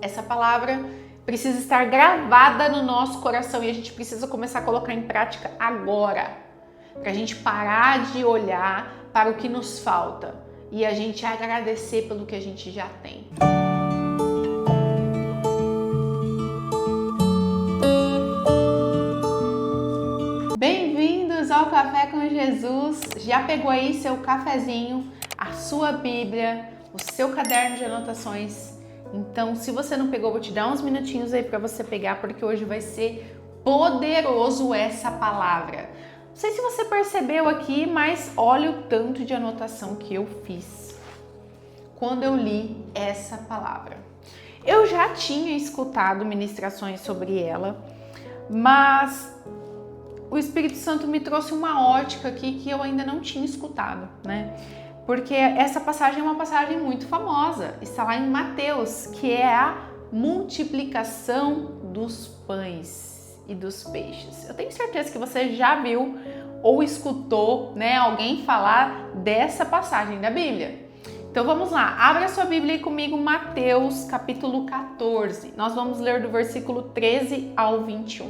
Essa palavra precisa estar gravada no nosso coração e a gente precisa começar a colocar em prática agora, para a gente parar de olhar para o que nos falta e a gente agradecer pelo que a gente já tem. Bem-vindos ao Café com Jesus. Já pegou aí seu cafezinho, a sua Bíblia, o seu caderno de anotações? Então, se você não pegou, vou te dar uns minutinhos aí para você pegar, porque hoje vai ser poderoso essa palavra. Não sei se você percebeu aqui, mas olha o tanto de anotação que eu fiz quando eu li essa palavra. Eu já tinha escutado ministrações sobre ela, mas o Espírito Santo me trouxe uma ótica aqui que eu ainda não tinha escutado, né? Porque essa passagem é uma passagem muito famosa, está lá em Mateus, que é a multiplicação dos pães e dos peixes. Eu tenho certeza que você já viu ou escutou, né, alguém falar dessa passagem da Bíblia. Então vamos lá, abra sua Bíblia aí comigo, Mateus capítulo 14. Nós vamos ler do versículo 13 ao 21.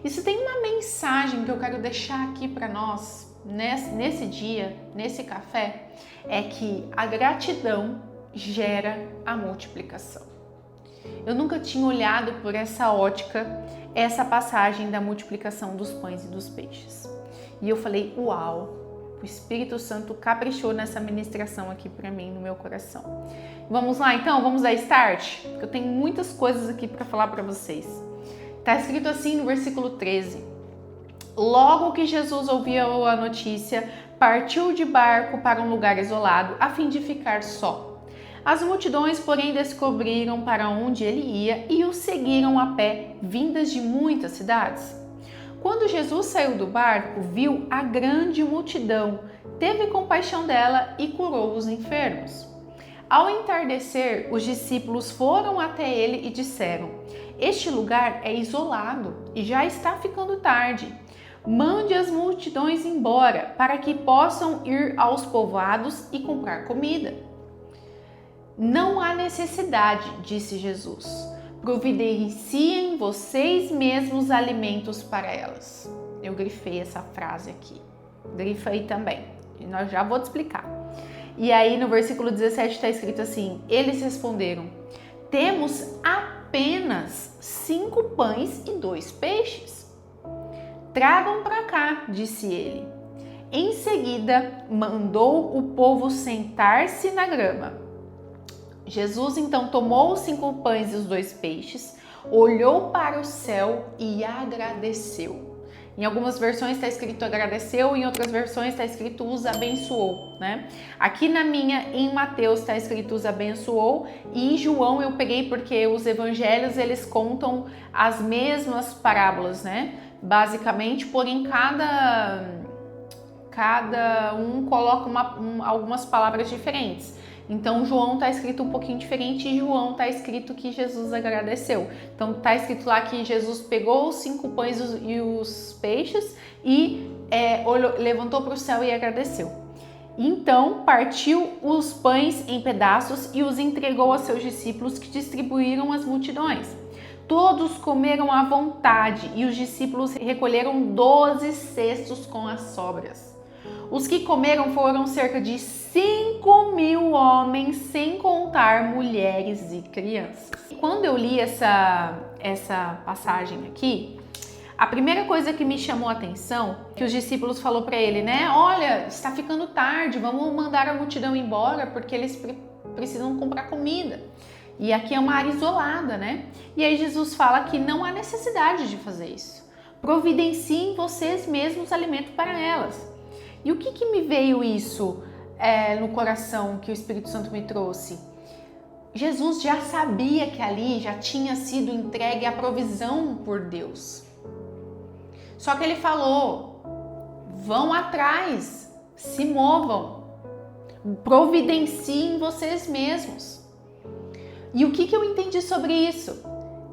Isso tem uma mensagem que eu quero deixar aqui para nós nesse dia, nesse café, é que a gratidão gera a multiplicação. Eu nunca tinha olhado por essa ótica, essa passagem da multiplicação dos pães e dos peixes. E eu falei, uau, o Espírito Santo caprichou nessa ministração aqui para mim, no meu coração. Vamos lá então, vamos dar start? Porque eu tenho muitas coisas aqui para falar para vocês. Está escrito assim no versículo 13. Logo que Jesus ouviu a notícia, partiu de barco para um lugar isolado, a fim de ficar só. As multidões, porém, descobriram para onde ele ia e o seguiram a pé, vindas de muitas cidades. Quando Jesus saiu do barco, viu a grande multidão, teve compaixão dela e curou os enfermos. Ao entardecer, os discípulos foram até ele e disseram: "Este lugar é isolado e já está ficando tarde. Mande as multidões embora, para que possam ir aos povoados e comprar comida." "Não há necessidade", disse Jesus. "Providenciem vocês mesmos alimentos para elas." Eu grifei essa frase aqui. Grifei também. E nós já vou te explicar. E aí no versículo 17 está escrito assim: eles responderam: "Temos apenas 5 pães e 2 peixes. Tragam para cá", disse ele. Em seguida, mandou o povo sentar-se na grama. Jesus então tomou os 5 pães e os 2 peixes, olhou para o céu e agradeceu. Em algumas versões está escrito agradeceu, em outras versões está escrito os abençoou, né? Aqui na minha, em Mateus, está escrito os abençoou, e em João eu peguei porque os evangelhos eles contam as mesmas parábolas, né? Basicamente, porém cada um coloca algumas palavras diferentes. Então João está escrito um pouquinho diferente e João está escrito que Jesus agradeceu. Então está escrito lá que Jesus pegou os 5 pães e os peixes e levantou para o céu e agradeceu. Então partiu os pães em pedaços e os entregou a seus discípulos, que distribuíram às multidões. Todos comeram à vontade e os discípulos recolheram 12 cestos com as sobras. Os que comeram foram cerca de 5.000 homens, sem contar mulheres e crianças. Quando eu li essa passagem aqui, a primeira coisa que me chamou a atenção, que os discípulos falou para ele, né? Olha, está ficando tarde, vamos mandar a multidão embora porque eles precisam comprar comida. E aqui é uma área isolada, né? E aí Jesus fala que não há necessidade de fazer isso. Providenciem vocês mesmos alimento para elas. E o que me veio isso no coração que o Espírito Santo me trouxe? Jesus já sabia que ali já tinha sido entregue a provisão por Deus. Só que ele falou: vão atrás, se movam, providenciem vocês mesmos. E o que eu entendi sobre isso?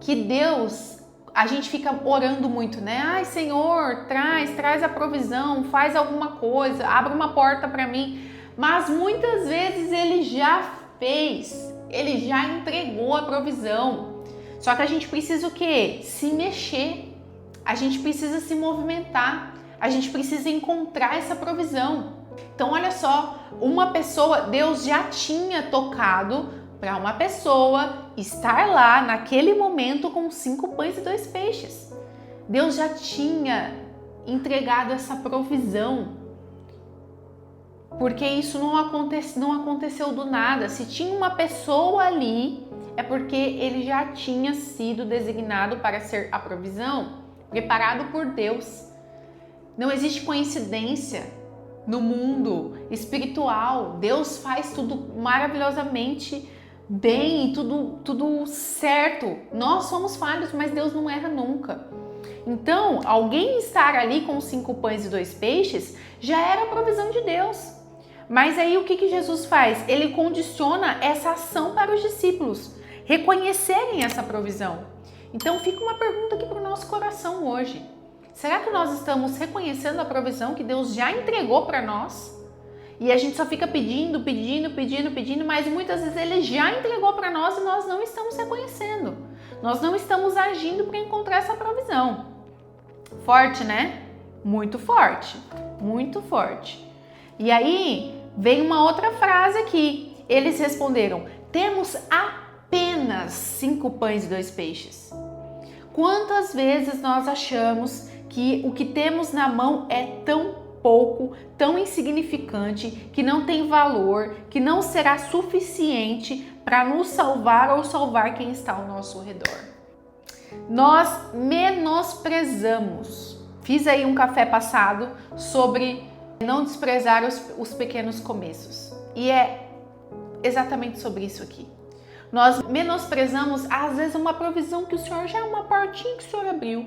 Que Deus, a gente fica orando muito, né? Ai, Senhor, traz a provisão, faz alguma coisa, abre uma porta para mim. Mas muitas vezes Ele já fez, Ele já entregou a provisão. Só que a gente precisa o quê? Se mexer. A gente precisa se movimentar. A gente precisa encontrar essa provisão. Então, olha só, uma pessoa, Deus já tinha tocado para uma pessoa estar lá naquele momento com 5 pães e 2 peixes. Deus já tinha entregado essa provisão. Porque isso não aconteceu do nada. Se tinha uma pessoa ali, é porque ele já tinha sido designado para ser a provisão, preparado por Deus. Não existe coincidência no mundo espiritual. Deus faz tudo maravilhosamente bem, tudo certo. Nós somos falhos, mas Deus não erra nunca. Então, alguém estar ali com 5 pães e 2 peixes já era a provisão de Deus. Mas aí o que Jesus faz? Ele condiciona essa ação para os discípulos reconhecerem essa provisão. Então fica uma pergunta aqui para o nosso coração hoje. Será que nós estamos reconhecendo a provisão que Deus já entregou para nós? E a gente só fica pedindo, mas muitas vezes Ele já entregou para nós e nós não estamos reconhecendo. Nós não estamos agindo para encontrar essa provisão. Forte, né? Muito forte, muito forte. E aí vem uma outra frase aqui. Eles responderam: temos apenas 5 pães e 2 peixes. Quantas vezes nós achamos que o que temos na mão é tão pouco, tão insignificante, que não tem valor, que não será suficiente para nos salvar ou salvar quem está ao nosso redor? Nós menosprezamos. Fiz aí um café passado sobre não desprezar os pequenos começos. E é exatamente sobre isso aqui. Nós menosprezamos, às vezes, uma provisão que o Senhor já é uma portinha que o Senhor abriu.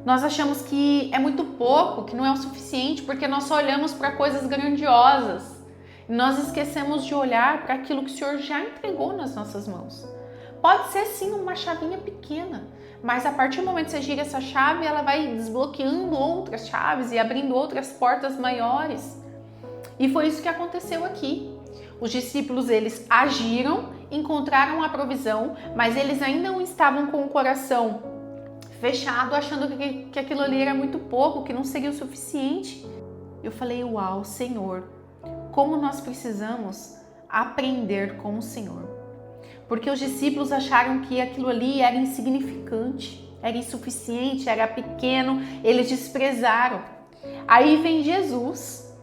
Nós achamos que é muito pouco, que não é o suficiente, porque nós só olhamos para coisas grandiosas. E nós esquecemos de olhar para aquilo que o Senhor já entregou nas nossas mãos. Pode ser sim uma chavinha pequena, mas a partir do momento que você gira essa chave, ela vai desbloqueando outras chaves e abrindo outras portas maiores. E foi isso que aconteceu aqui. Os discípulos, eles agiram, encontraram a provisão, mas eles ainda não estavam com o coração fechado, achando que aquilo ali era muito pouco, que não seria o suficiente. Eu falei: uau, Senhor, como nós precisamos aprender com o Senhor. Porque os discípulos acharam que aquilo ali era insignificante, era insuficiente, era pequeno, eles desprezaram. Aí vem Jesus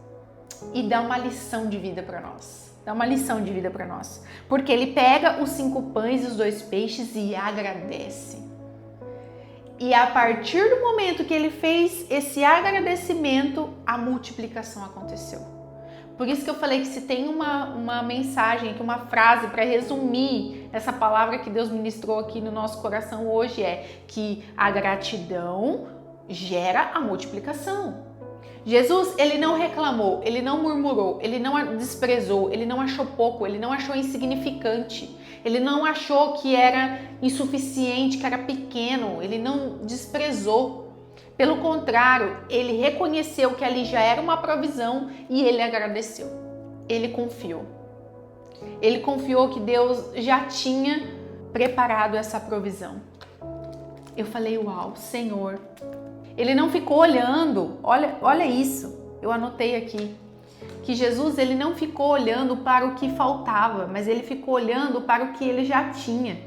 e dá uma lição de vida para nós. Dá uma lição de vida para nós. Porque ele pega os 5 pães e os 2 peixes e agradece. E a partir do momento que ele fez esse agradecimento, a multiplicação aconteceu. Por isso que eu falei que se tem uma mensagem aqui, uma frase para resumir essa palavra que Deus ministrou aqui no nosso coração hoje, é que a gratidão gera a multiplicação. Jesus, ele não reclamou, ele não murmurou, ele não desprezou, ele não achou pouco, ele não achou insignificante, ele não achou que era insuficiente, que era pequeno, ele não desprezou. Pelo contrário, ele reconheceu que ali já era uma provisão e ele agradeceu. Ele confiou. Ele confiou que Deus já tinha preparado essa provisão. Eu falei: uau, Senhor. Ele não ficou olhando, olha isso, eu anotei aqui, que Jesus, ele não ficou olhando para o que faltava, mas ele ficou olhando para o que ele já tinha.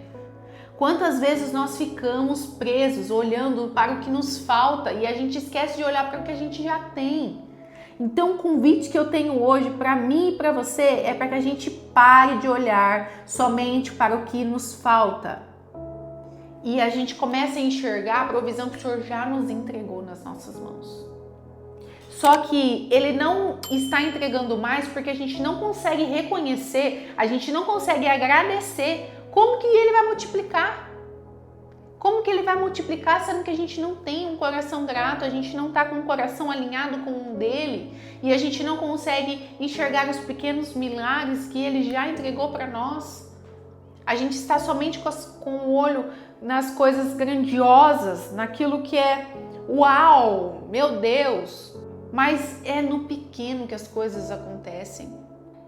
Quantas vezes nós ficamos presos olhando para o que nos falta e a gente esquece de olhar para o que a gente já tem. Então o convite que eu tenho hoje para mim e para você é para que a gente pare de olhar somente para o que nos falta e a gente comece a enxergar a provisão que o Senhor já nos entregou nas nossas mãos. Só que Ele não está entregando mais porque a gente não consegue reconhecer, a gente não consegue agradecer. Como que Ele vai multiplicar? Como que Ele vai multiplicar sendo que a gente não tem um coração grato, a gente não está com um coração alinhado com o dele e a gente não consegue enxergar os pequenos milagres que Ele já entregou para nós? A gente está somente com o olho nas coisas grandiosas, naquilo que é uau, meu Deus, mas é no pequeno que as coisas acontecem.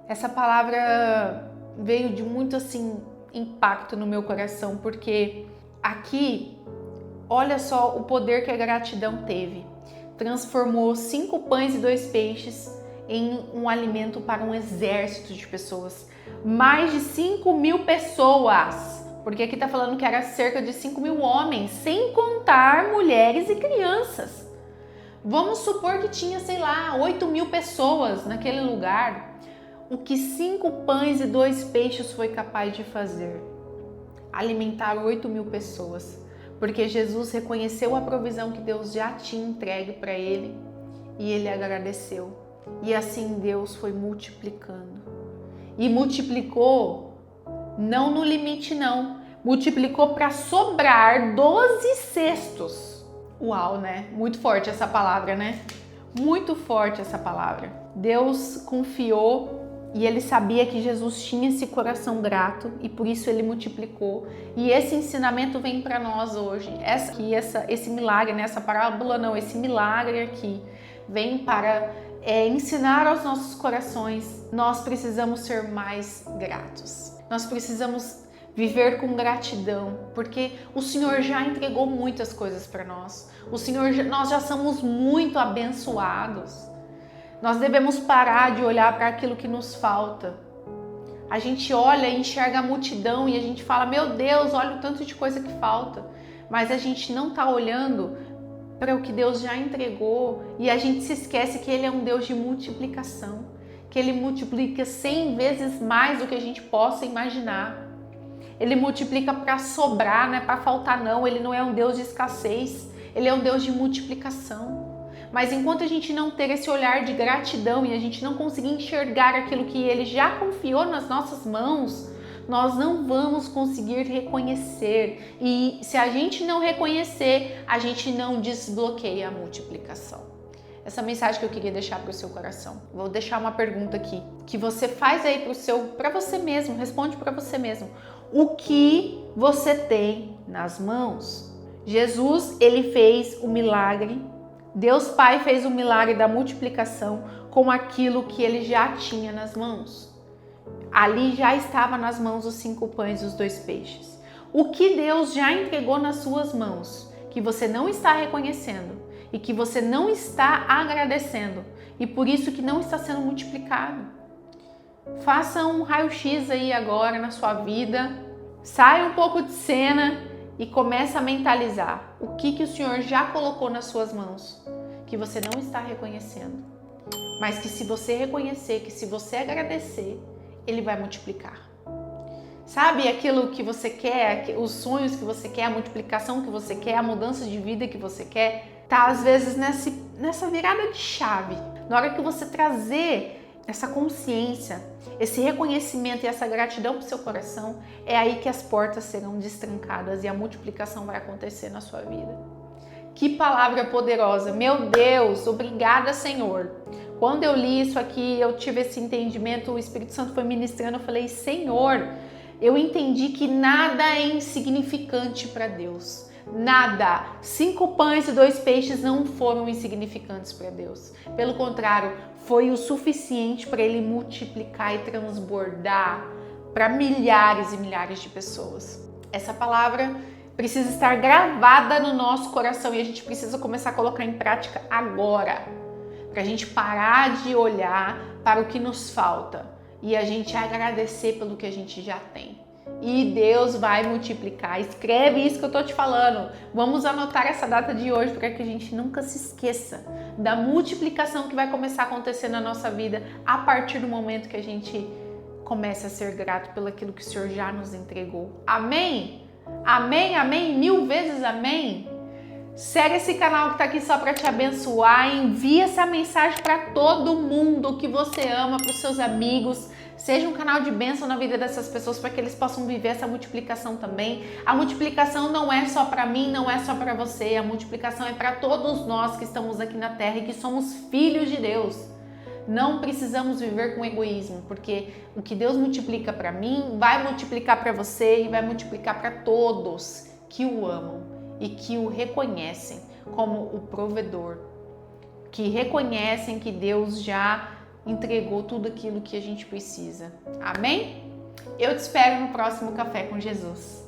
Essa palavra veio de muito assim impacto no meu coração, porque aqui, olha só o poder que a gratidão teve. Transformou 5 pães e 2 peixes em um alimento para um exército de pessoas. Mais de 5.000 pessoas, porque aqui tá falando que era cerca de 5.000 homens, sem contar mulheres e crianças. Vamos supor que tinha, sei lá, 8.000 pessoas naquele lugar. O que 5 pães e 2 peixes foi capaz de fazer? Alimentar 8.000 pessoas. Porque Jesus reconheceu a provisão que Deus já tinha entregue para ele e ele agradeceu. E assim Deus foi multiplicando. E multiplicou não no limite não, multiplicou para sobrar 12 cestos. Uau, né? Muito forte essa palavra, né? Muito forte essa palavra. Deus confiou e ele sabia que Jesus tinha esse coração grato e por isso ele multiplicou. E esse ensinamento vem para nós hoje. Esse milagre, né? Essa parábola não, esse milagre aqui vem para ensinar aos nossos corações. Nós precisamos ser mais gratos. Nós precisamos viver com gratidão, porque o Senhor já entregou muitas coisas para nós. Nós já somos muito abençoados. Nós devemos parar de olhar para aquilo que nos falta. A gente olha e enxerga a multidão e a gente fala, meu Deus, olha o tanto de coisa que falta. Mas a gente não está olhando para o que Deus já entregou e a gente se esquece que Ele é um Deus de multiplicação, que Ele multiplica 100 vezes mais do que a gente possa imaginar. Ele multiplica para sobrar, não é para faltar não. Ele não é um Deus de escassez, Ele é um Deus de multiplicação. Mas enquanto a gente não ter esse olhar de gratidão e a gente não conseguir enxergar aquilo que Ele já confiou nas nossas mãos, nós não vamos conseguir reconhecer. E se a gente não reconhecer, a gente não desbloqueia a multiplicação. Essa mensagem que eu queria deixar para o seu coração. Vou deixar uma pergunta aqui, que você faz aí para você mesmo, responde para você mesmo. O que você tem nas mãos? Jesus, ele fez o milagre. Deus Pai fez o milagre da multiplicação com aquilo que ele já tinha nas mãos. Ali já estava nas mãos os 5 pães e os 2 peixes. O que Deus já entregou nas suas mãos, que você não está reconhecendo e que você não está agradecendo e por isso que não está sendo multiplicado. Faça um raio-x aí agora na sua vida, saia um pouco de cena e começa a mentalizar o que o Senhor já colocou nas suas mãos, que você não está reconhecendo, mas que se você reconhecer, que se você agradecer, Ele vai multiplicar. Sabe aquilo que você quer, os sonhos que você quer, a multiplicação que você quer, a mudança de vida que você quer, tá às vezes nessa virada de chave. Na hora que você trazer essa consciência, esse reconhecimento e essa gratidão para o seu coração, é aí que as portas serão destrancadas e a multiplicação vai acontecer na sua vida. Que palavra poderosa! Meu Deus, obrigada, Senhor! Quando eu li isso aqui, eu tive esse entendimento, o Espírito Santo foi ministrando, eu falei, Senhor, eu entendi que nada é insignificante para Deus. Nada. 5 pães e 2 peixes não foram insignificantes para Deus. Pelo contrário, foi o suficiente para Ele multiplicar e transbordar para milhares e milhares de pessoas. Essa palavra precisa estar gravada no nosso coração e a gente precisa começar a colocar em prática agora. Para a gente parar de olhar para o que nos falta e a gente agradecer pelo que a gente já tem. E Deus vai multiplicar. Escreve isso que eu tô te falando. Vamos anotar essa data de hoje para que a gente nunca se esqueça da multiplicação que vai começar a acontecer na nossa vida a partir do momento que a gente começa a ser grato pelo aquilo que o Senhor já nos entregou. Amém? Amém, amém, 1000 vezes amém. Segue esse canal que tá aqui só para te abençoar. Envia essa mensagem para todo mundo que você ama, para os seus amigos. Seja um canal de bênção na vida dessas pessoas para que eles possam viver essa multiplicação também. A multiplicação não é só para mim, não é só para você. A multiplicação é para todos nós que estamos aqui na terra e que somos filhos de Deus. Não precisamos viver com egoísmo, porque o que Deus multiplica para mim vai multiplicar para você e vai multiplicar para todos que o amam e que o reconhecem como o provedor, que reconhecem que Deus já entregou tudo aquilo que a gente precisa. Amém? Eu te espero no próximo Café com Jesus.